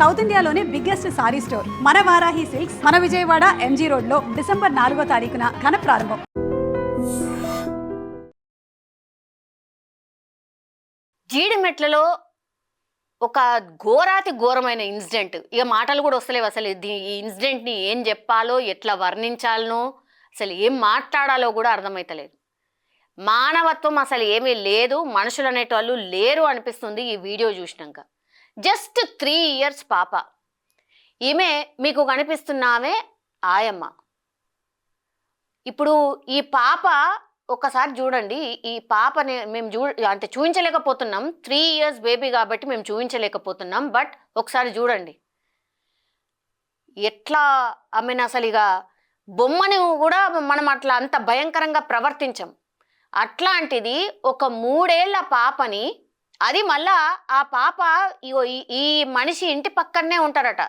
South ఇండియాలోనే biggest sorry store మన Varahi silks మన విజయవాడ ఎంజీ రోడ్ లో డిసెంబర్ 4వ తారీఖున ఘన ప్రారంభం. జీడిమెట్లలో ఒక ఘోరాతి ఘోరమైన ఇన్సిడెంట్. ఇక మాటలు కూడా వస్తలేవు అసలు. ఈ ఇన్సిడెంట్ని ఏం చెప్పాలో, ఎట్లా వర్ణించాలనో, అసలు ఏం మాట్లాడాలో కూడా అర్థమవుతలేదు. మానవత్వం అసలు ఏమీ లేదు, మనుషులు అనేటోళ్ళు లేరు అనిపిస్తుంది ఈ వీడియో చూసినాక. జస్ట్ 3 years పాప. ఈమె మీకు కనిపిస్తున్న ఆమె ఆయమ్మ. ఇప్పుడు ఈ పాప ఒకసారి చూడండి. ఈ పాపని మేము అంటే చూపించలేకపోతున్నాం. 3 years బేబీ కాబట్టి మేము చూపించలేకపోతున్నాం. బట్ ఒకసారి చూడండి ఎట్లా ఆమెను అసలు ఇక బొమ్మని కూడా మనం అట్లా అంత భయంకరంగా ప్రవర్తించాం. అట్లాంటిది ఒక 3 ఏళ్ల పాపని, అది మళ్ళా ఆ పాప ఈ మనిషి ఇంటి పక్కనే ఉంటారట.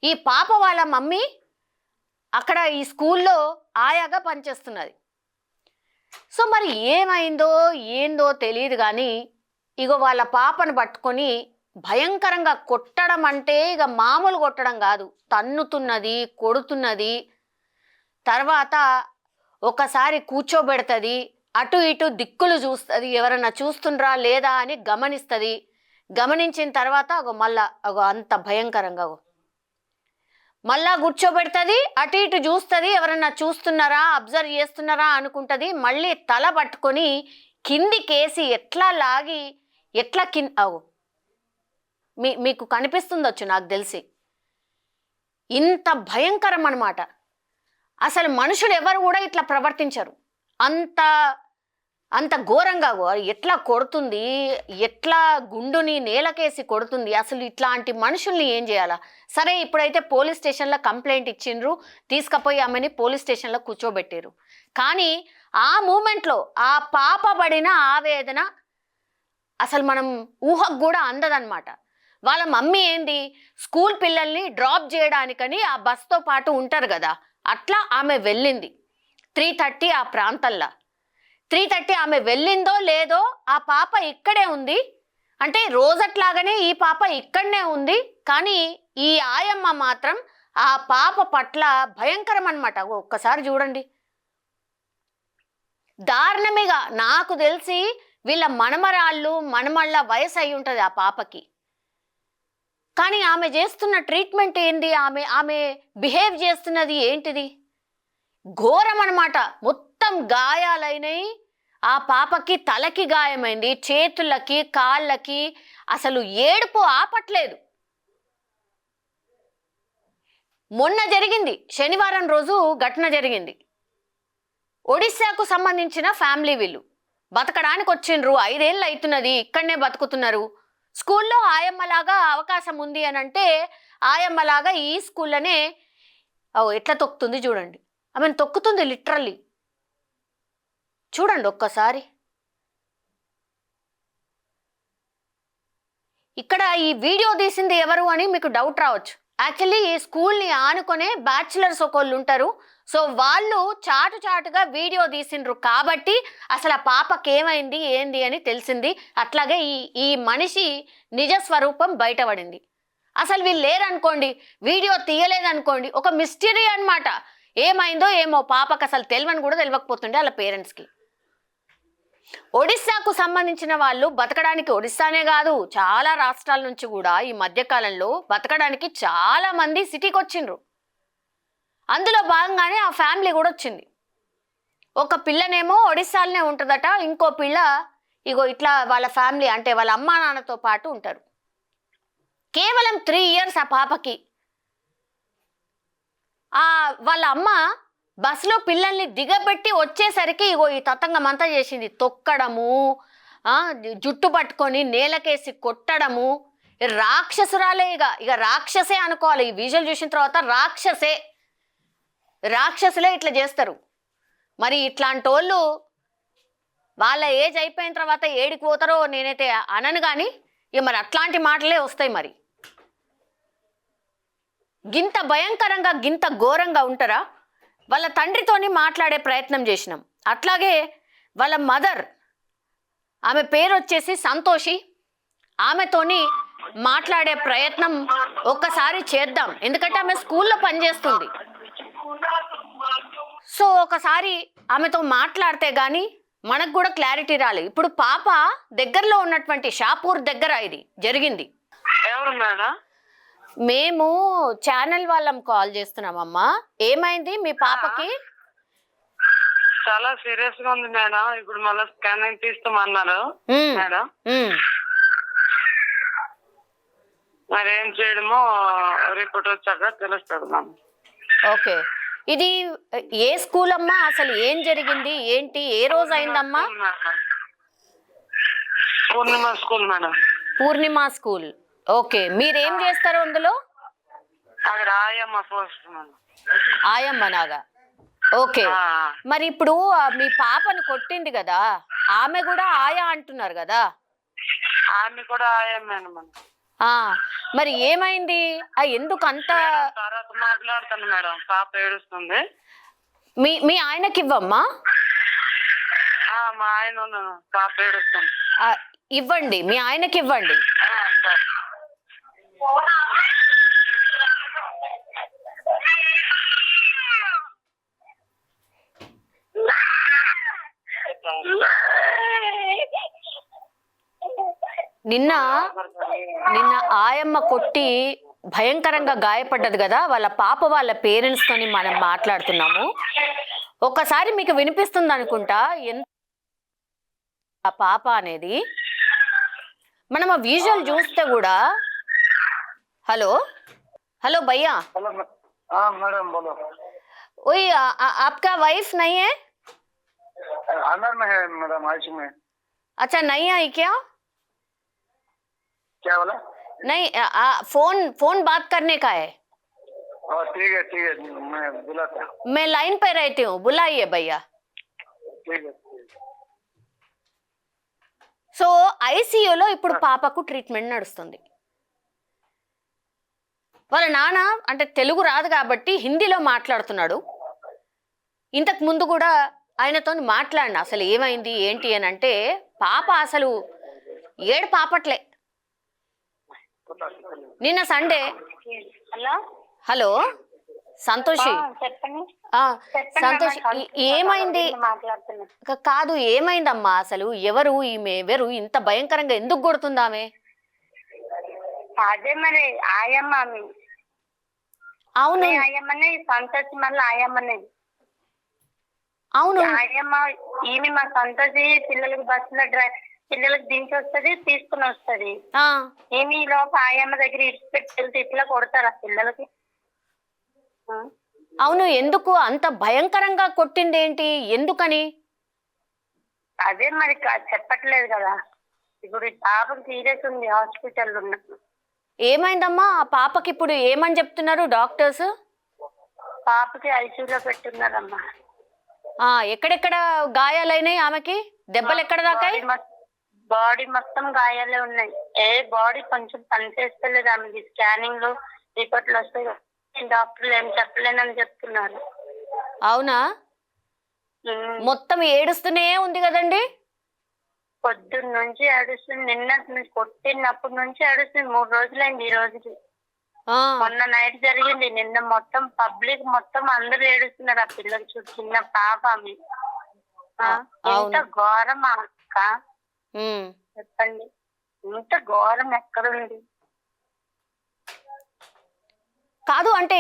ఈ పాప వాళ్ళ మమ్మీ అక్కడ ఈ స్కూల్లో ఆయాగా పనిచేస్తున్నది. సో మరి ఏమైందో ఏందో తెలియదు కానీ ఇగో వాళ్ళ పాపను పట్టుకొని భయంకరంగా కొట్టడం అంటే ఇక మామూలు కొట్టడం కాదు, తన్నుతున్నది, కొడుతున్నది. తర్వాత ఒకసారి కూర్చోబెడుతుంది, అటు ఇటు దిక్కులు చూస్తుంది, ఎవరన్నా చూస్తుండ్రా లేదా అని గమనిస్తుంది. గమనించిన తర్వాత మళ్ళా అంత భయంకరంగా మళ్ళా కూర్చోబెడుతుంది, అటు ఇటు చూస్తుంది, ఎవరన్నా చూస్తున్నారా, అబ్జర్వ్ చేస్తున్నారా అనుకుంటుంది. మళ్ళీ తల పట్టుకొని కిందికేసి ఎట్లా లాగి ఎట్లా మీకు కనిపిస్తుందొచ్చు నాకు తెలిసి. ఇంత భయంకరం అన్నమాట. అసలు మనుషులు ఎవరు కూడా ఇట్లా ప్రవర్తించరు. అంత ఘోరంగా ఎట్లా కొడుతుంది, ఎట్లా గుండుని నేలకేసి కొడుతుంది. అసలు ఇట్లాంటి మనుషుల్ని ఏం చేయాలా? సరే, ఇప్పుడైతే పోలీస్ స్టేషన్లో కంప్లైంట్ ఇచ్చిండ్రు, తీసుకుపోయి ఆమెని పోలీస్ స్టేషన్లో కూర్చోబెట్టారు. కానీ ఆ మూమెంట్లో ఆ పాప పడిన ఆవేదన అసలు మనం ఊహకు కూడా అందదన్నమాట. వాళ్ళ మమ్మీ ఏంది, స్కూల్ పిల్లల్ని డ్రాప్ చేయడానికని ఆ బస్తో పాటు ఉంటారు కదా, అట్లా ఆమె వెళ్ళింది 3:30 ఆ ప్రాంతంలో. 3:30 ఆమె వెళ్ళిందో లేదో ఆ పాప ఇక్కడే ఉంది. అంటే రోజట్లాగానే ఈ పాప ఇక్కడనే ఉంది. కానీ ఈ ఆయమ్మ మాత్రం ఆ పాప పట్ల భయంకరం అన్నమాట. ఒక్కసారి చూడండి. దారుణమేగా. నాకు తెలిసి వీళ్ళ మనమళ్ళ వయసు అయి ఉంటుంది ఆ పాపకి. కానీ ఆమె చేస్తున్న ట్రీట్మెంట్ ఏంటి, ఆమె బిహేవ్ చేస్తున్నది ఏంటిది? ఘోరం అన్నమాట. మొత్తం గాయాలైనవి. ఆ పాపకి తలకి గాయమైంది, చేతులకి, కాళ్ళకి. అసలు ఏడుపు ఆపట్లేదు. మొన్న జరిగింది, శనివారం రోజు ఘటన జరిగింది. ఒడిశాకు సంబంధించిన ఫ్యామిలీ. వీళ్ళు బతకడానికి వచ్చిండ్రు, 5 ఏళ్ళు అవుతున్నది, ఇక్కడనే బతుకుతున్నారు. స్కూల్లో ఆయమ్మలాగా అవకాశం ఉంది అని అంటే ఆయమ్మలాగా ఈ స్కూల్లోనే ఎట్లా తొక్కుతుంది చూడండి. ఆమెను తొక్కుతుంది లిటరల్లీ. చూడండి ఒక్కసారి. ఇక్కడ ఈ వీడియో తీసింది ఎవరు అని మీకు డౌట్ రావచ్చు. యాక్చువల్లీ ఈ స్కూల్ని ఆనుకొనే బ్యాచిలర్స్ ఒకళ్ళు ఉంటారు. సో వాళ్ళు చాటుగా వీడియో తీసిండ్రు కాబట్టి అసలు ఆ పాపకి ఏమైంది ఏంది అని తెలిసింది. అట్లాగే ఈ మనిషి నిజ స్వరూపం బయటపడింది. అసలు వీళ్ళు లేరనుకోండి, వీడియో తీయలేదనుకోండి, ఒక మిస్టరీ అన్నమాట. ఏమైందో ఏమో పాపకు అసలు తెలియని కూడా తెలియకపోతుండే వాళ్ళ పేరెంట్స్కి. ఒడిశాకు సంబంధించిన వాళ్ళు బతకడానికి, ఒడిశానే కాదు చాలా రాష్ట్రాల నుంచి కూడా ఈ మధ్యకాలంలో బతకడానికి చాలా మంది సిటీకి వచ్చిండ్రు. అందులో భాగంగానే ఆ ఫ్యామిలీ కూడా వచ్చింది. ఒక పిల్లనేమో ఒడిశాలోనే ఉంటుందట, ఇంకో పిల్ల ఇగో ఇట్లా వాళ్ళ ఫ్యామిలీ అంటే వాళ్ళ అమ్మా నాన్నతో పాటు ఉంటారు. కేవలం 3 years ఆ పాపకి. వాళ్ళ అమ్మ బస్సులో పిల్లల్ని దిగబెట్టి వచ్చేసరికి ఇగో ఈ తతంగం అంతా చేసింది. తొక్కడము, జుట్టు పట్టుకొని నేలకేసి కొట్టడము. రాక్షసురాలే. ఇక రాక్షసే అనుకోవాలి. ఈ విజువల్ చూసిన తర్వాత రాక్షసులే ఇట్లా చేస్తారు. మరి ఇట్లాంటి వాళ్ళు వాళ్ళ ఏజ్ అయిపోయిన తర్వాత ఏడికి పోతారో నేనైతే అనను. కానీ ఇక మరి అట్లాంటి మాటలే వస్తాయి. మరి గింత భయంకరంగా గింత ఘోరంగా ఉంటారా? వాళ్ళ తండ్రితోని మాట్లాడే ప్రయత్నం చేసినాం. అట్లాగే వాళ్ళ మదర్, ఆమె పేరు వచ్చేసి సంతోషి, ఆమెతోని మాట్లాడే ప్రయత్నం ఒక్కసారి చేద్దాం, ఎందుకంటే ఆమె స్కూల్లో పనిచేస్తుంది. సో ఒకసారి ఆమెతో మాట్లాడితే గానీ మనకు కూడా క్లారిటీ రాలేదు. ఇప్పుడు పాప దగ్గరలో ఉన్నటువంటి షాపూర్ దగ్గర ఇది జరిగింది. ఎవరు మేడం? మేము ఛానల్ వాళ్ళం కాల్ చేస్తున్నామమ్మా. ఏమైంది మీ పాపకి? చాలా సీరియస్ గా ఉంది మేడం. ఇప్పుడు మళ్ళీ స్కానింగ్ తీస్తామన్నారు మేడం. మరి ఏం చేయడమో రిపోర్ట్ వచ్చాక తెలుస్తుంది మ్యామ్. ఓకే, ఇది ఏ స్కూల్ అమ్మా? అసలు ఏం జరిగింది ఏంటి? ఏ రోజు అయిందమ్మా? పూర్ణిమ స్కూల్ మేడం. పూర్ణిమ స్కూల్. ఓకే, మీరేం చేస్తారు అందులో? అక్కడ ఆయమ్మ పోస్ట్ మేడం. ఆయమ్మ నాగా. ఓకే, మరి ఇప్పుడు మీ పాపని కొట్టింది కదా, ఆమె కూడా ఆయా అంటున్నారు కదా? ఆమె కూడా ఆయమ్మేను మేడం. మరి ఏమైంది? ఎందుకు అంత? తర్వాత మాట్లాడతాను మేడం. పాప ఏడుస్తుంది. మీ ఆయనకి ఇవ్వమ్మా. మా ఆయన పాప ఏడుస్తుంది. ఇవ్వండి, మీ ఆయనకి ఇవ్వండి. నిన్న ఆయమ్మ కొట్టి భయంకరంగా గాయపడ్డది కదా, వాళ్ళ పాప వాళ్ళ పేరెంట్స్ తోని మనం మాట్లాడుతున్నాము. ఒకసారి మీకు వినిపిస్తుంది అనుకుంటా ఎంత ఆ పాప అనేది. మనం ఆ విజువల్ చూస్తే కూడా. హలో హలో భయ్యా. मैडम बोलो। ओए आपका वाइफ नहीं है? अंदर में है मैडम, आईसी में। अच्छा, नहीं आई क्या? क्या बोला? नहीं, फोन बात करने का है। ठीक है मैं बुलाता हूँ। मैं लाइन पे रहती हूँ, बुलाइए भैया। ठीक है। సో ఐసీయూలో ఇప్పుడు పాపకు ట్రీట్మెంట్ నడుస్తుంది. వాళ్ళ నాన్న అంటే తెలుగు రాదు కాబట్టి హిందీలో మాట్లాడుతున్నాడు. ఇంతకు ముందు కూడా ఆయనతో మాట్లాడిన అసలు ఏమైంది ఏంటి అని అంటే పాప అసలు ఏడు పాపట్లే. నిన్న సండే. హలో సంతోషి. సంతోష్, ఏమైంది? కాదు, ఏమైందమ్మా అసలు? ఎవరు ఈమె? ఎవరు ఇంత భయంకరంగా ఎందుకు కొడుతుందామె? అదే మరి ఆయమ్మ. అవును ఆయమ్మనే సంతోష్, మళ్ళీ ఆయమ్మనే. అవును ఆయమ్మ. ఈమె మా సంతోషి పిల్లలకి బస్సులో పిల్లలకి దించి వస్తుంది, తీసుకుని వస్తుంది. ఏమి లోపు ఆయమ్మ దగ్గర ఇడిచిపెట్టి వెళ్తే ఇట్లా కొడతారా పిల్లలకి? అవును, ఎందుకు అంత భయంకరంగా కొట్టింది ఏంటి? ఎందుకని? అదే మరి చెప్పట్లేదు కదా. ఇప్పుడు పాపకి సీరియస్ ఉంది, హాస్పిటల్ ఉన్నట్టు. ఏమైందమ్మా ఆ పాపకి? ఇప్పుడు ఏమని చెప్తున్నారు డాక్టర్స్? పాపకి ఐసీయూలో పెట్టున్నారమ్మా. ఎక్కడెక్కడ గాయాలైనాయి ఆమెకి? దెబ్బలు ఎక్కడ దాకాయి? బాడీ మొత్తం గాయాలే ఉన్నాయి. బాడీ కొంచెం పనిచేస్తలేదు ఆమెకి. స్కానింగ్ లో రిపోర్ట్లు వస్తాయి, డాక్టర్లు ఏం చెప్పలేనని చెప్తున్నారు. అవునా? మొత్తం ఏడుస్తూనే ఉంది కదండి? పొద్దున్న నుంచి ఏడుస్తుంది. నిన్న కొట్టినప్పటి నుంచి ఏడుస్తుంది. 3 రోజులైంది ఈ రోజుకి. మొన్న నైట్ జరిగింది. నిన్న మొత్తం పబ్లిక్ మొత్తం అందరూ ఏడుస్తున్నారు. ఆ పిల్లలు చూసి చిన్న పాప ఆమె. ఇంత ఘోరం అక్క, చెప్పండి, ఇంత ఘోరం ఎక్కడుంది? కాదు అంటే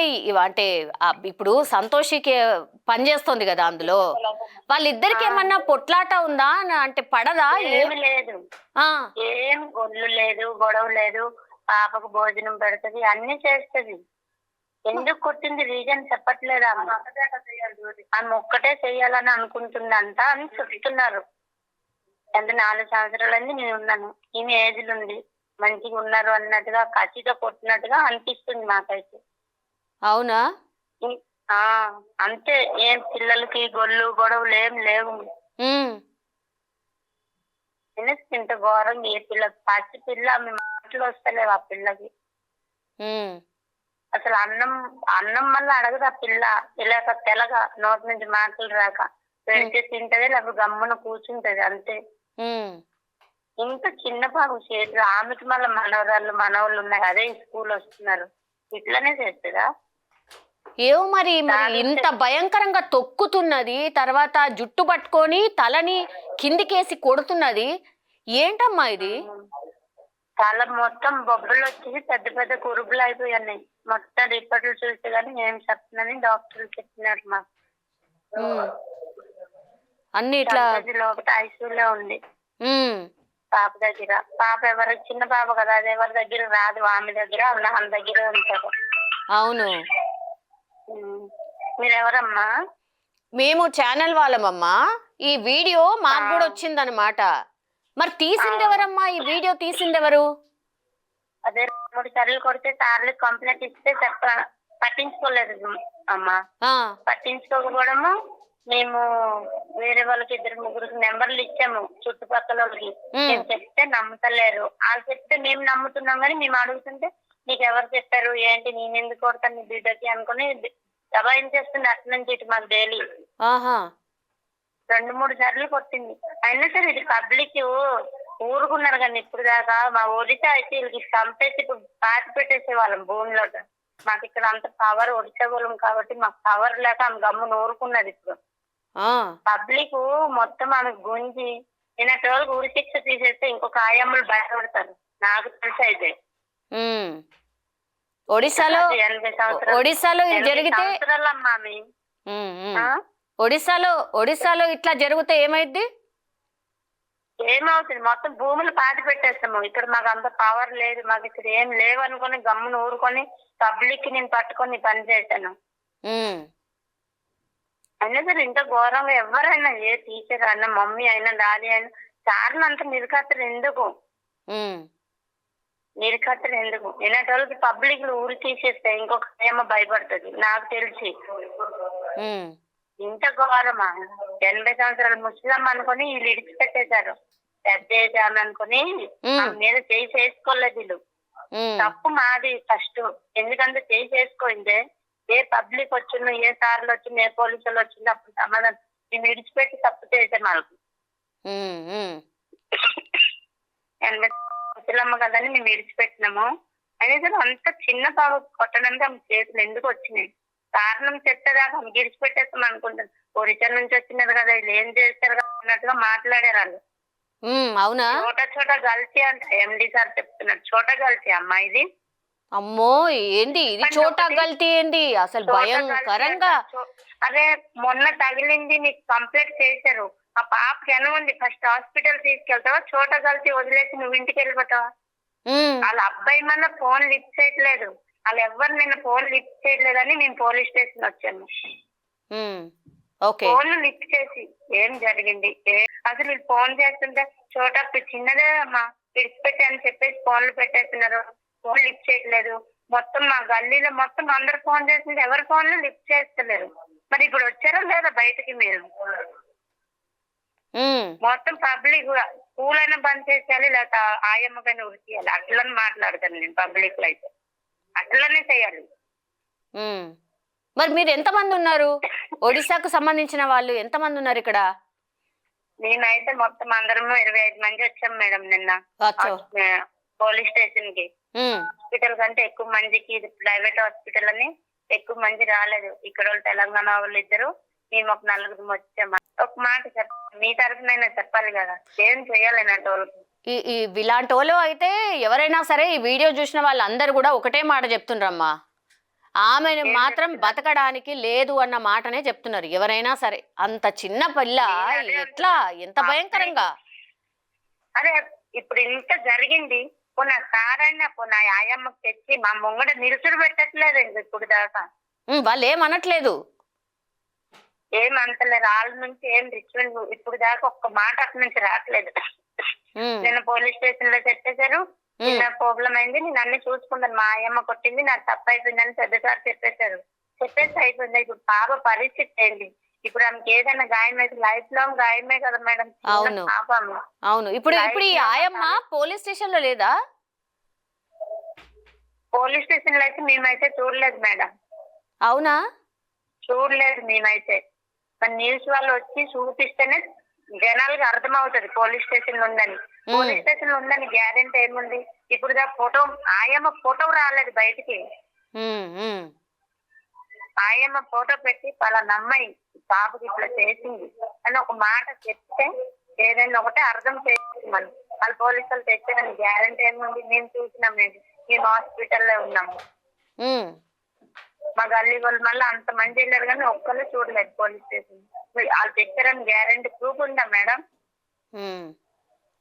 ఇప్పుడు సంతోషికి పనిచేస్తుంది కదా అందులో, వాళ్ళిద్దరికి ఏమన్నా పొట్లాట ఉందా? అంటే పడదా? ఏమి లేదు, ఏం గొల్లు లేదు, గొడవ లేదు. పాపకు భోజనం పెడుతుంది, అన్ని చేస్తుంది. ఎందుకు కొట్టింది రీజన్ చెప్పట్లేదు. ఆమె ఒక్కటే చెయ్యాలని అనుకుంటుందంట అని చెప్తున్నారు. ఎంత 4 సంవత్సరాలన్నీ నేను ఉన్నాను, ఈమె ఏజ్లు ఉంది, మంచిగా ఉన్నారు అన్నట్టుగా కసిగా కొట్టినట్టుగా అనిపిస్తుంది నాకైతే. అవునా? అంతే, ఏం పిల్లలకి గొల్లు గొడవలు ఏం లేవు. ఇంత ఘోరం. ఏ పిల్ల పసి పిల్ల, ఆమె మాటలు వస్తలేవు ఆ పిల్లకి. అసలు అన్నం మళ్ళీ అడగదు ఆ పిల్ల. తెలగ నోటి నుంచి మాటలు రాక పెడితే తింటది, లేకపోతే గమ్మున కూర్చుంటది అంతే. ఇంకా చిన్న పాప చేతులు ఆమెకి మళ్ళీ మనవాళ్ళు ఉన్నారు, అదే స్కూల్ వస్తున్నారు, ఇట్లనే చేస్తుందా? ఏమో మరి ఇంత భయంకరంగా తొక్కుతున్నది, తర్వాత జుట్టు పట్టుకొని తలని కిందికేసి కొడుతున్నది, ఏంటమ్మా ఇది? తల మొత్తం బొబ్బలు వచ్చేసి పెద్ద పెద్ద కురుపులు అయిపోయాయి. మొత్తం రిపోర్ట్లు చూస్తే గానీ ఏం చెప్తుందని డాక్టర్లు చెప్పినారు మాకు. అన్ని ఇట్లా లోపల ఐసీయూలో ఉంది పాప దగ్గర. పాప ఎవరు చిన్న పాప కదా, అది ఎవరి దగ్గర రాదు, ఆమె దగ్గర నాన్న దగ్గర ఉంటారు. అవును. మీరెవరమ్మా? మేము ఛానల్ వాళ్ళమమ్మా. ఈ వీడియో మాకు కూడా వచ్చిందనమాట. మరి తీసింది ఎవరమ్మా? ఈ వీడియో తీసింది ఎవరు? అదే 3 సార్లు కొడితే సార్లు కంప్లైంట్ ఇస్తే పట్టించుకోలేదు అమ్మా. పట్టించుకోకపోవడము మేము వేరే వాళ్ళకి 2-3 నెంబర్లు ఇచ్చాము చుట్టుపక్కల వాళ్ళకి. మేము చెప్తే నమ్ముతలేరు, వాళ్ళు చెప్తే మేము నమ్ముతున్నాం కానీ మేము అడుగుతుంటే నీకు ఎవరు చెప్పారు ఏంటి, నేను ఎందుకు కొడతాను నీ బిడ్డకి అనుకుని దబాయించేస్తుంది అటు నుంచి ఇటు మాకు డైలీ. 2-3 సార్లు కొట్టింది. అయినా సరే ఇది పబ్లిక్ ఊరుకున్నారు కానీ ఇప్పుడు దాకా మా ఒడిశా అయితే వీళ్ళకి చంపేసి ఇప్పుడు పాతి పెట్టేసే వాళ్ళం భూమిలో. మాకు ఇక్కడ అంత పవర్ ఒడిశా వాళ్ళం కాబట్టి మాకు పవర్ లేక ఆమె గమ్మును ఊరుకున్నది. ఇప్పుడు పబ్లిక్ మొత్తం ఆమె గుంజి నిన్నటి రోజులు ఊరి శిక్ష తీసేస్తే ఇంకొక ఆయమ్మలు భయపడతారు నాకు తెలిసి. అయితే ఒడిశాలో 80 సంవత్సరాలు ఒడిశాలో ఇది జరిగితే సంవత్సరాలమ్మా ఒడిశాలో ఇట్లా జరిగితే ఏమైద్ది? ఏమవుతుంది, మొత్తం భూములు పాతి పెట్టేస్తాము. ఇక్కడ మాకు అంత పవర్ లేదు, మాకు ఇక్కడ ఏం లేవు అనుకుని గమ్మును ఊరుకొని పబ్లిక్ నేను పట్టుకొని పని చేశాను. అయినా సరే ఇంత ఘోరంగా ఎవరైనా, ఏ టీచర్ అయినా, మమ్మీ అయినా, డాడీ అయినా, సార్లు అంత నిరకత్తరు ఎందుకు? నిరకత్తరు ఎందుకు? నిన్నటి పబ్లిక్ ఊరి తీసేస్తే ఇంకొక ఏమో భయపడుతుంది నాకు తెలిసి. ఇంత ఘోరమా? 80 సంవత్సరాలు ముస్లిం అనుకుని వీళ్ళు ఇడిచిపెట్టేశారు. పెద్ద ఏజ్ ఆమె అనుకుని మీద చేయి చేసుకోలేదు వీళ్ళు. తప్పు మాది ఫస్ట్. ఎందుకంటే చేయి చేసుకోయిందే ఏ పబ్లిక్ వచ్చిందో, ఏ సార్లు వచ్చిందో, ఏ పోలీసులు వచ్చిందో అప్పుడు సమాధానం. మేము విడిచిపెట్టి తప్పు చేసాం వాళ్ళకు. 80 ముసలమ్మ కదని మేము విడిచిపెట్టినాము. అయినా సరే అంత చిన్న పాప కొట్టడానికి ఆమె చేతులు ఎందుకు వచ్చినాయి? కారణం చెప్తేదాకా ఆమె విడిచిపెట్టేస్తాం అనుకుంటాను. ఒరిజిన నుంచి వచ్చినది కదా, వీళ్ళు ఏం చేస్తారు కదా అన్నట్టుగా మాట్లాడారు వాళ్ళు. అవునా? చోట గల్తీ అంట ఎండి సార్ చెప్తున్నారు. చోట గల్తీ అమ్మా ఇది. అమ్మో ఏంది ఇది? చోటా గల్తీ ఏంది అసలు? భయంకరంగా. అదే మొన్న తగిలింది, నీకు కంప్లైంట్ చేశారు. ఆ పాపకి ఉంది, ఫస్ట్ హాస్పిటల్ తీసుకెళ్తావా, చోట గల్తీ వదిలేసి నువ్వు ఇంటికి వెళ్ళిపోతావా? వాళ్ళ అబ్బాయి మన ఫోన్ లిఫ్ట్ చేయట్లేదు, వాళ్ళు ఎవరు నిన్న ఫోన్ లిఫ్ట్ చేయట్లేదని మేము పోలీస్ స్టేషన్ వచ్చాము. ఫోన్ లిఫ్ట్ చేసి ఏం జరిగింది, అసలు వీళ్ళు ఫోన్ చేస్తుంటే చోట చిన్నదే అమ్మా విడిచిపెట్టి అని చెప్పేసి ఫోన్లు పెట్టేస్తున్నారు. ఫోన్ లిఫ్ట్ చేయట్లేదు. మొత్తం మా గల్లీలో మొత్తం అందరు ఫోన్ చేస్తుంటే ఎవరి ఫోన్లు లిఫ్ట్ చేస్తలేరు. మరి ఇప్పుడు వచ్చారా లేదా బయటకి? మీరు మొత్తం పబ్లిక్ స్కూల్ అయినా బంద్ చేసేయాలి, లేకపోతే ఆయమ్మకైనా ఉరికేయాలి. అట్లని మాట్లాడతాను నేను పబ్లిక్ లో అయితే. అట్లనే చేయాలి. మరి మీరు ఎంతమంది ఉన్నారు? ఒడిశాకు సంబంధించిన వాళ్ళు ఎంతమంది ఉన్నారు ఇక్కడ? నేనైతే మొత్తం అందరం 25 మంది వచ్చాం మేడం నిన్న పోలీస్ స్టేషన్ కి. హాస్పిటల్ కంటే ఎక్కువ మందికి, ఇది ప్రైవేట్ హాస్పిటల్ అని ఎక్కువ మంది రాలేదు. ఇక్కడ వాళ్ళు తెలంగాణ వాళ్ళు ఇద్దరు, మేము ఒక 4 వచ్చాము. ఒక మాట చెప్పండి, మీ తరఫునైనా చెప్పాలి కదా, ఏం చేయాలి నాటి వాళ్ళకి. ఇలాంటి వాళ్ళు అయితే ఎవరైనా సరే ఈ వీడియో చూసిన వాళ్ళందరూ కూడా ఒకటే మాట చెప్తుండ్రమ్మా, ఆమెను మాత్రం బతకడానికి లేదు అన్న మాటనే చెప్తున్నారు ఎవరైనా సరే. అంత చిన్న పిల్ల ఎట్లా, ఎంత భయంకరంగా. అదే ఇప్పుడు ఇంత జరిగింది, పోనా సారైనా పోనా ఆయమ్మకి తెచ్చి మా ముంగడ నిలుచుడు పెట్టట్లేదు ఇప్పుడు దాకా. వాళ్ళు ఏమనట్లేదు, ఏమంటలేరు. వాళ్ళ నుంచి ఏం రిచ్మెంట్ ఇప్పుడు దాకా ఒక్క మాట అటు నుంచి రావట్లేదు. నేను పోలీస్ స్టేషన్ లో చెప్పేశారు, చిన్న ప్రాబ్లం అయింది, నేను అన్ని చూసుకుంటాను, మా అయ్యమ్మ కొట్టింది, నాకు తప్పు అయిపోయిందని పెద్దసారి చెప్పేశారు. చెప్పేసి అయిపోయింది. ఇప్పుడు పాప పరిస్థితి ఏంటి? ఇప్పుడు ఆమెకి ఏదైనా గాయం అయితే లైఫ్ లాంగ్ గాయమే కదా మేడం. అవును అవును. ఇప్పుడు ఈ ఆయమ్మ పోలీస్ స్టేషన్ లో లేదా? పోలీస్ స్టేషన్ లో అయితే మేమైతే చూడలేదు మేడం. అవునా? చూడలేదు మేమైతే. మరి న్యూస్ వాళ్ళు వచ్చి చూపిస్తేనే జనాలకి అర్థమవుతుంది పోలీస్ స్టేషన్ ఉందని. పోలీస్ స్టేషన్ లో ఉందని గ్యారెంటీ ఏముంది? ఇప్పుడు ఫోటో ఆయమ్మ ఫోటో రాలేదు బయటికి. ఆయమ్మ ఫోటో పెట్టి పలానా అమ్మాయి పాపకి ఇట్లా చేసింది అని ఒక మాట చెప్తే ఏదైనా ఒకటే అర్థం చేసుకోమని వాళ్ళు పోలీసులు తెచ్చారని గ్యారెంటీ ఏముంది? మేము చూసినాం, మేము హాస్పిటల్లో ఉన్నాము. మా గల్లీ వాళ్ళు మళ్ళీ అంత మంది వెళ్ళారు కానీ ఒక్కళ్ళు చూడలేదు పోలీస్ స్టేషన్. వాళ్ళు తెచ్చారని గ్యారెంటీ ప్రూఫ్ ఉందా మేడం?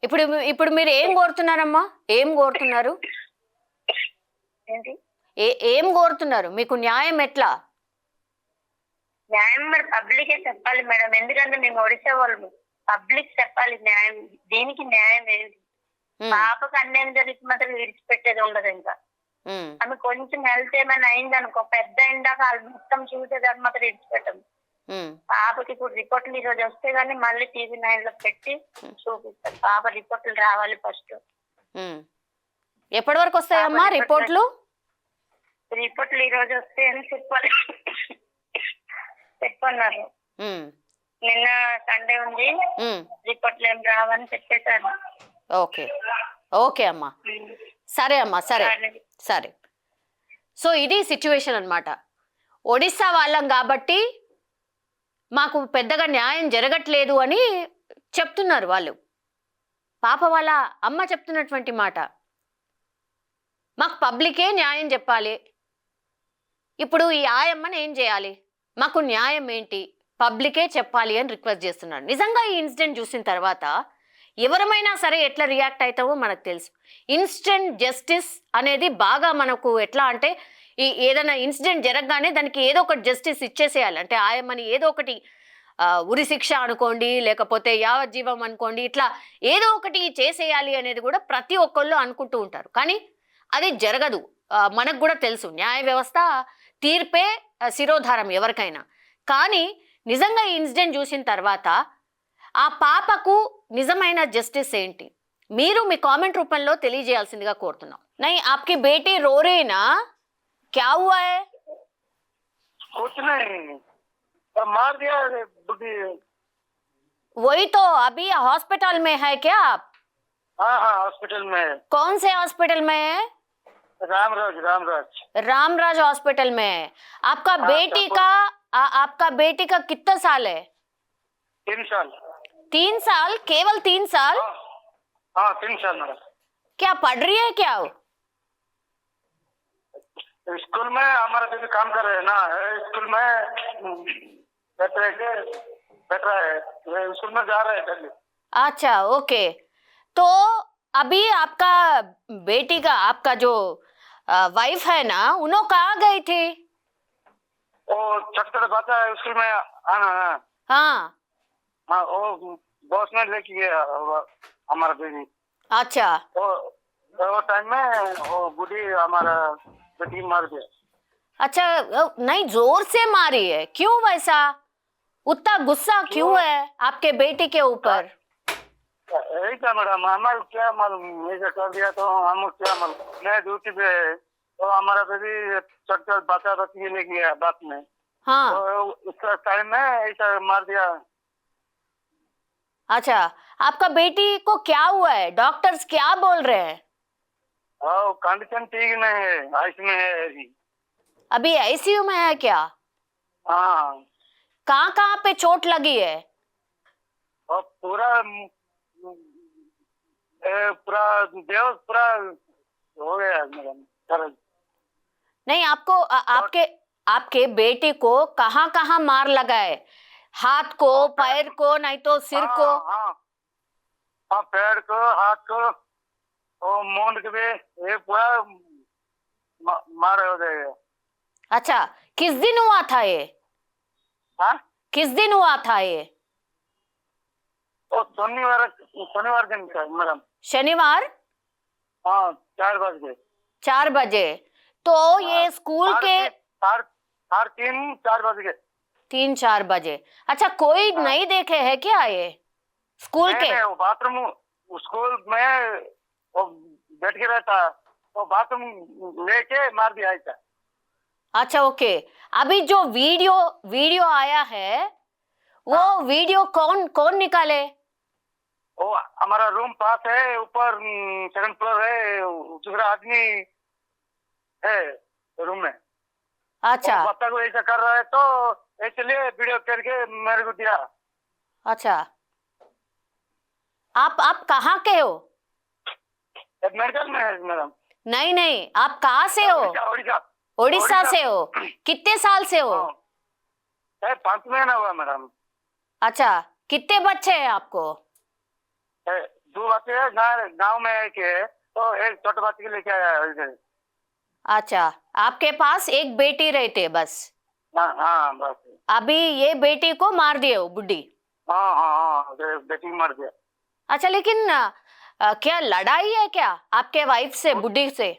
ఇప్పుడు ఇప్పుడు మీరు ఏం కోరుతున్నారమ్మా? ఏం కోరుతున్నారు? ఏంటి ఏం కోరుతున్నారు? మీకు న్యాయం ఎట్లా? న్యాయం మరి పబ్లికే చెప్పాలి మేడం, ఎందుకంటే మేము ఒడిశా వాళ్ళు. పబ్లిక్ చెప్పాలి న్యాయం. దీనికి న్యాయం ఏంటి? పాపకు అన్యాయం జరిగితే మాత్రం విడిచిపెట్టేది ఉండదు. ఇంకా ఆమె కొంచెం హెల్త్ ఏమైనా అయింది అనుకో, పెద్ద అయిందాక వాళ్ళు మొత్తం చూసేదాన్ని మాత్రం విడిచిపెట్టము. పాపకి ఇప్పుడు రిపోర్ట్లు ఈ రోజు వస్తే గానీ మళ్ళీ TV9 లో పెట్టి చూపిస్తారు. పాప రిపోర్ట్లు రావాలి ఫస్ట్. ఎప్పటి వరకు వస్తాయమ్మా రిపోర్ట్లు? రిపోర్ట్లు ఈ రోజు వస్తాయని చెప్పన్నారు. నిన్న సండే ఉంది, రిపోర్ట్లు ఏం రావని చెప్పేశారు. ఓకే ఓకే అమ్మా, సరే అమ్మా, సరే సరే. సో ఇది సిచ్యువేషన్ అన్నమాట. ఒడిస్సా వాళ్ళం కాబట్టి మాకు పెద్దగా న్యాయం జరగట్లేదు అని చెప్తున్నారు వాళ్ళు. పాప వాళ్ళ అమ్మ చెప్తున్నటువంటి మాట, మాకు పబ్లికే న్యాయం చెప్పాలి. ఇప్పుడు ఈ ఆయమ్మని ఏం చేయాలి? మాకు న్యాయం ఏంటి? పబ్లికే చెప్పాలి అని రిక్వెస్ట్ చేస్తున్నారు. నిజంగా ఈ ఇన్సిడెంట్ చూసిన తర్వాత ఎవరమైనా సరే ఎట్లా రియాక్ట్ అవుతావో మనకు తెలుసు. ఇన్స్టెంట్ జస్టిస్ అనేది బాగా మనకు ఎట్లా అంటే, ఈ ఏదైనా ఇన్సిడెంట్ జరగగానే దానికి ఏదో ఒకటి జస్టిస్ ఇచ్చేసేయాలి. అంటే ఆయమ్మని ఏదో ఒకటి ఉరి శిక్ష అనుకోండి, లేకపోతే యావజ్జీవం అనుకోండి, ఇట్లా ఏదో ఒకటి చేసేయాలి అనేది కూడా ప్రతి ఒక్కళ్ళు అనుకుంటూ ఉంటారు. కానీ అది జరగదు. మనకు కూడా తెలుసు న్యాయ వ్యవస్థ తీర్పే శిరోధారం ఎవరికైనా. కానీ నిజంగా ఈ ఇన్సిడెంట్ చూసిన తర్వాత ఆ పాపకు నిజమైన జస్టిస్ ఏంటి మీరు మీ కామెంట్ రూపంలో తెలియజేయాల్సిందిగా కోరుతున్నాం. నై आपकी बेटी रो रही ना, क्या हुआ है? कुछ नहीं, मार दिया बुढ़ी। वही तो, अभी हॉस्पिटल में है क्या आप? हाँ हाँ हॉस्पिटल में है। कौन से हॉस्पिटल में है? रामराज हॉस्पिटल में है। आपका बेटी का आपका बेटी का कितना साल है? 3 साल। 3 साल? केवल 3 साल? हाँ 3 साल मैडम। क्या पढ़ रही है क्या वो? स्कूल में हमारा बेटी काम कर रहे हैं ना, स्कूल में बैठ रहा है, स्कूल में जा रहे हैं डेली। अच्छा ओके। तो अभी आपका बेटी का, आपका जो वाइफ है ना, उन्होंने कहाँ गई थी? वो छत्तर बाता है स्कूल में आना है। हाँ हाँ वो बॉस ने लेके गया हमारा बेटी। अच्छा। वो टाइम में वो बुढ़ी हमारा बेटी मार दिया। अच्छा नहीं, जोर से मारी है, क्यों वैसा? उतना गुस्सा क्यों है आपके बेटी के ऊपर? यही था मैडम, हमारे क्या मालूम, ऐसा कर दिया तो हम क्या मालूम। मैं ड्यूटी पे तो हमारा बेटी चक्कर बाता बच्ची ले गया बात में। हाँ तो उसका टाइम में ऐसा मार दिया। अच्छा, आपका बेटी को क्या हुआ है? डॉक्टर्स क्या बोल रहे हैं? कंडीशन ठीक नहीं है, आईसीयू में है अभी। अभी आईसीयू में है क्या? हाँ। कहाँ कहाँ पे चोट लगी है? और पूरा देह पूरा हो गया मैडम। नहीं, आपको आपके आपके बेटे को कहाँ कहाँ मार लगा है? हाथ को, पैर को, नहीं तो सिर को? हाँ पैर को, हाथ को और मूंड के भी, ये पूरा मार हो जाएगा। अच्छा, किस दिन हुआ था ये? हाँ किस दिन हुआ था ये? शनिवार दिन का मैडम। शनिवार? हाँ 4 बजे। 4 बजे। तो ये स्कूल के 3-4 बजे। 3-4 बजे। अच्छा, कोई नहीं देखे है क्या ये स्कूल के? नहीं, बाथरूम स्कूल में वो बैठ के रहता, तो बाथरूम लेके मार दिया ऐसा। अच्छा ओके। अभी जो वीडियो आया है, वो वीडियो कौन निकाले? वो हमारा रूम पास है, ऊपर सेकंड फ्लोर है, दूसरा आदमी है रूम में। अच्छा बच्चा को ऐसा कर रहा है तो इसलिए वीडियो करके मेरे को दिया। अच्छा, आप कहाँ के हो? मेडिकल में है मैडम। नहीं नहीं, आप कहाँ से हो? ओडिशा। उड़ीसा से हो? कितने साल से हो? 5 महीना हुआ मैडम। अच्छा, कितने बच्चे हैं आपको? 2 बच्चे हैं, गाँव में एक है, तो एक छोटे बच्चे के लेके आया इधर। अच्छा, आपके पास एक बेटी रहती है बस? हाँ बस। अभी ये बेटी को मार दिए हो बुड्ढी? हाँ बेटी मर गया। अच्छा, लेकिन क्या लड़ाई है क्या आपके वाइफ से, बुड्ढी से?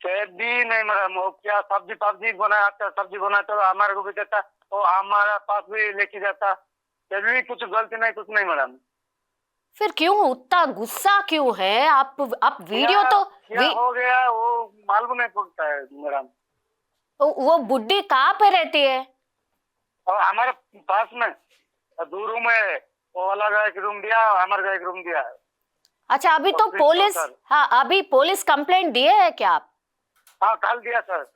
भी नहीं मैडम, वो क्या सब्जी बनाया, सब्जी बनाया तो हमारे को भी देता, तो हमारा पास भी लेके जाता, भी कुछ गलती नहीं, कुछ नहीं मैडम। फिर क्यों उतना गुस्सा क्यों है? आप वीडियो तो क्या हो गया वो मालूम नहीं पड़ता है मैडम। वो बुड्ढी कहाँ पे रहती है? और हमारे पास में 2 रूम है, वो अलग एक रूम दिया, हमारे का एक रूम दिया। अच्छा, अभी तो पुलिस, हाँ अभी पुलिस कंप्लेंट दिए है क्या आप? हाँ कल दिया सर।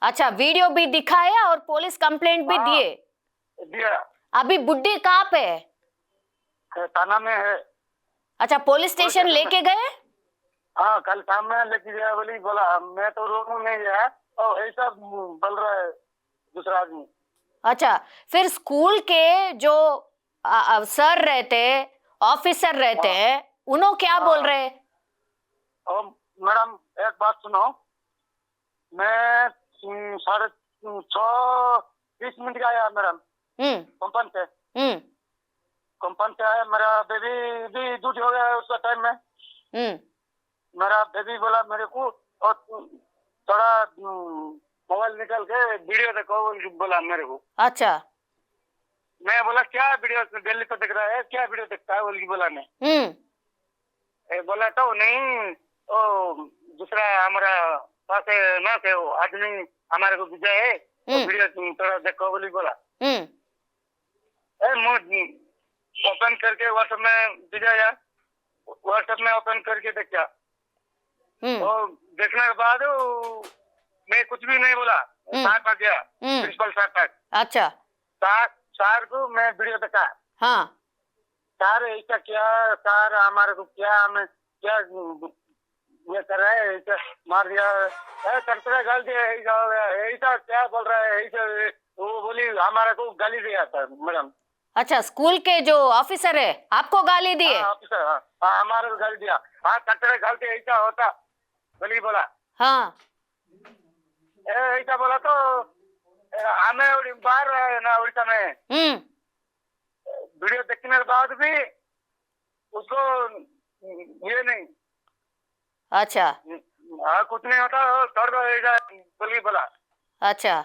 अच्छा, वीडियो भी दिखाया और पुलिस कंप्लेंट भी दिए? दिया। अभी बुड्ढी कहाँ पे है? थाना में है। अच्छा, पुलिस स्टेशन लेके गए? हाँ कल शाम में लेके गया, बोली बोला मैं तो रूम में गया, और ऐसा बोल रहा है दूसरा आदमी। अच्छा, फिर स्कूल के जो सर रहते, ऑफिसर रहते हैं, उन्होंने क्या बोल रहे हैं? और मैडम एक बात सुनो, मैं 6:20 का आया मैडम कंपनी से। कंपनी से आया, मेरा बेबी भी दूध हो गया उसका टाइम में। मेरा बेबी बोला मेरे को, और थोड़ा मोबाइल निकाल के वीडियो देखो बोला मेरे को। अच्छा, मैं बोला क्या वीडियो दिल्ली पे देख रहा है, क्या वीडियो देखता है बोला मैं। बोला तो नहीं, ओ दूसरा हमारा पास है ना, थे वो आदमी हमारे को भेजा है, तो वीडियो थोड़ा देखो बोली बोला। ओपन करके व्हाट्सएप में भेजा यार, व्हाट्सएप में ओपन करके देखा, और देखने के बाद मैं कुछ भी नहीं बोला, साथ आ गया प्रिंसिपल साहब तक। अच्छा, सर को मैं वीडियो देखा। हाँ सर ऐसा क्या, सर हमारे को क्या, हमें क्या ये कर रहा है, ऐसा मार दिया, करते गाल दिया, ऐसा क्या बोल रहा है, ऐसा वो बोली हमारे को गाली दिया था मैडम। अच्छा, स्कूल के जो ऑफिसर है आपको गाली दिए? ऑफिसर हमारे को गाली दिया। हाँ कटरे गालते ऐसा होता बोली बोला। हाँ ऐसा बोला तो हमें बाहर ना उड़ीसा में वीडियो देखने के बाद भी उसको ये नहीं। अच्छा, कुछ नहीं होता, कर दो ऐसा बोली बोला। अच्छा,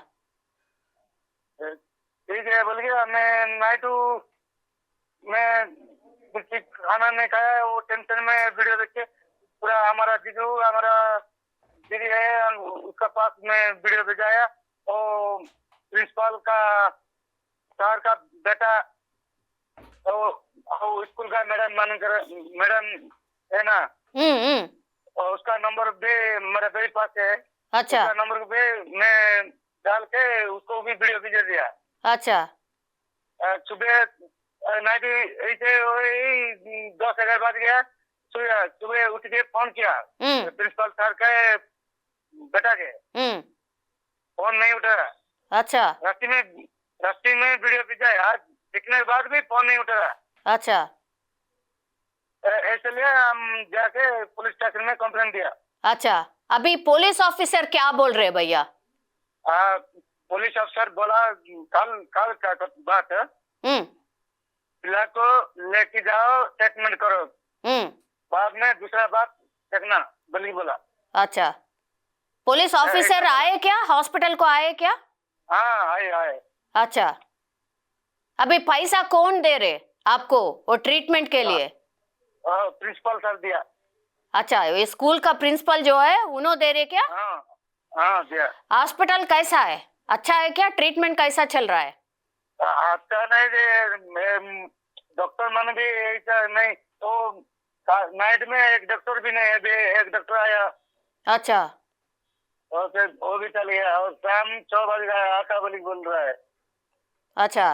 ठीक है बोल गया। मैं नाइट में कुछ खाना नहीं खाया, वो टेंशन में वीडियो देख के पूरा हमारा जीजू, हमारा दीदी है, उसका पास में वीडियो भेजाया, और प्रिंसिपल का सर का बेटा, और स्कूल का मैडम है ना, और उसका नंबर भी मेरे पास है। अच्छा, उसका नंबर भी मैं डाल के उसको भी वीडियो भेज दिया। अच्छा, सुबह नाइट ऐसे 10-11 बज गया, सुबह उठ के फोन किया प्रिंसिपल सर के बेटा के, फोन नहीं उठा। अच्छा, रास्ते में वीडियो भेजा, दिखने के बाद भी फोन नहीं उठा। अच्छा, इसलिए हम जाके पुलिस स्टेशन में कंप्लेंट दिया। अच्छा, अभी पुलिस ऑफिसर क्या बोल रहे भैया? पुलिस अफसर बोला कल का बात, पिला को लेके जाओ, ट्रीटमेंट करो, बाद में दूसरा बात देखना बोली बोला। अच्छा, पुलिस ऑफिसर आए क्या, हॉस्पिटल को आए क्या? हाँ आए। अच्छा, अभी पैसा कौन दे रहे आपको वो ट्रीटमेंट के लिए? प्रिंसिपल सर दिया। अच्छा, ये स्कूल का प्रिंसिपल जो है उन्होंने दे रहे क्या? हाँ दिया। हॉस्पिटल कैसा है, अच्छा है क्या? ट्रीटमेंट कैसा चल रहा है? अच्छा नहीं, डॉक्टर मन भी ऐसा नहीं, तो नाइट में एक डॉक्टर भी नहीं है, अभी एक डॉक्टर आया अच्छा और फिर वो भी चल गया, और शाम 6 बजे आका बली बोल रहा है। अच्छा,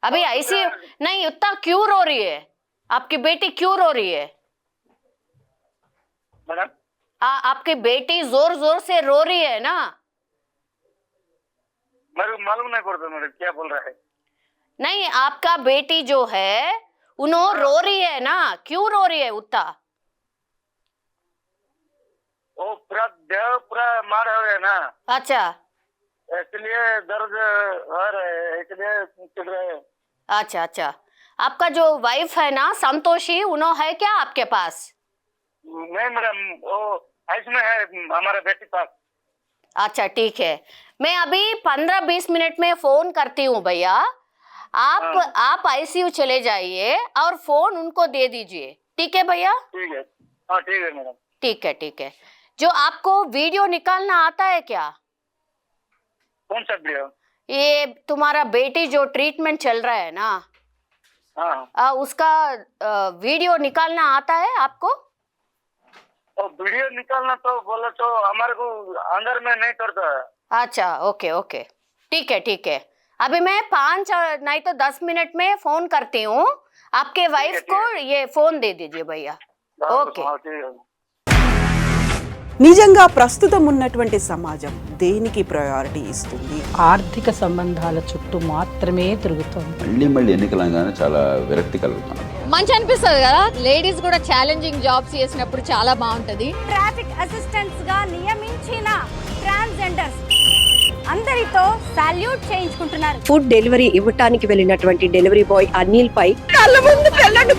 अभी ऐसी नहीं, उतना क्यों रो रही है आपकी बेटी, क्यों रो रही है मैडम? आपकी बेटी जोर जोर से रो रही है ना? मेरे को मालूम नहीं पड़ता मैडम क्या बोल रहा है। नहीं, आपका बेटी जो है उन्होंने रो रही है ना, क्यों रो रही है उतना? वो पूरा देह पूरा मार हो गया ना, अच्छा इसलिए दर्द हो रहा है, इसलिए चिढ़ रहे हैं। अच्छा अच्छा, आपका जो वाइफ है ना संतोषी, उन्होंने है क्या आपके पास? नहीं मैडम, वो इसमें है हमारे बेटी पास। अच्छा ठीक है, मैं अभी 15-20 मिनट में फोन करती हूँ भैया। आप आईसीयू चले जाइए और फोन उनको दे दीजिए, ठीक है भैया? ठीक है, हाँ ठीक है मैडम। ठीक है ठीक है। जो आपको वीडियो निकालना आता है क्या? कौन सा वीडियो? ये तुम्हारा बेटी जो ट्रीटमेंट चल रहा है ना, हाँ उसका वीडियो निकालना आता है आपको? तो वीडियो निकालना तो बोला तो हमारे को अंदर में नहीं करता है। अच्छा ओके ओके, ठीक है ठीक है। अभी मैं 5 नहीं तो 10 मिनट में फोन करती हूँ, आपके वाइफ को ये फोन दे दीजिए भैया। ఓకే. నిజంగా ప్రస్తుతం ఉన్నటువంటి సమాజం దేనికి ప్రయారిటీ ఇస్తుంది? ఆర్థిక సంబంధాల చుట్టూ మాత్రమే తిరుగుతోంది. మళ్ళీ ఎన్నికలంగానే చాలా విరక్తి కలుగుతాను. మంచి అనిపిస్తుంది కదా, లేడీస్ కూడా ఛాలెంజింగ్ జాబ్స్ చేసినప్పుడు చాలా బాగుంటది. ట్రాఫిక్ అసిస్టెంట్స్ గా నియమించిన ట్రాన్స్జెండర్స్ అందరితో సాల్యూట్ చేయించుకుంటున్నారు. ఫుడ్ డెలివరీ ఇవ్వటానికి వెళ్ళినటువంటి డెలివరీ బాయ్ అనిల్ పై కళ్ళ ముందు పెళ్ళండి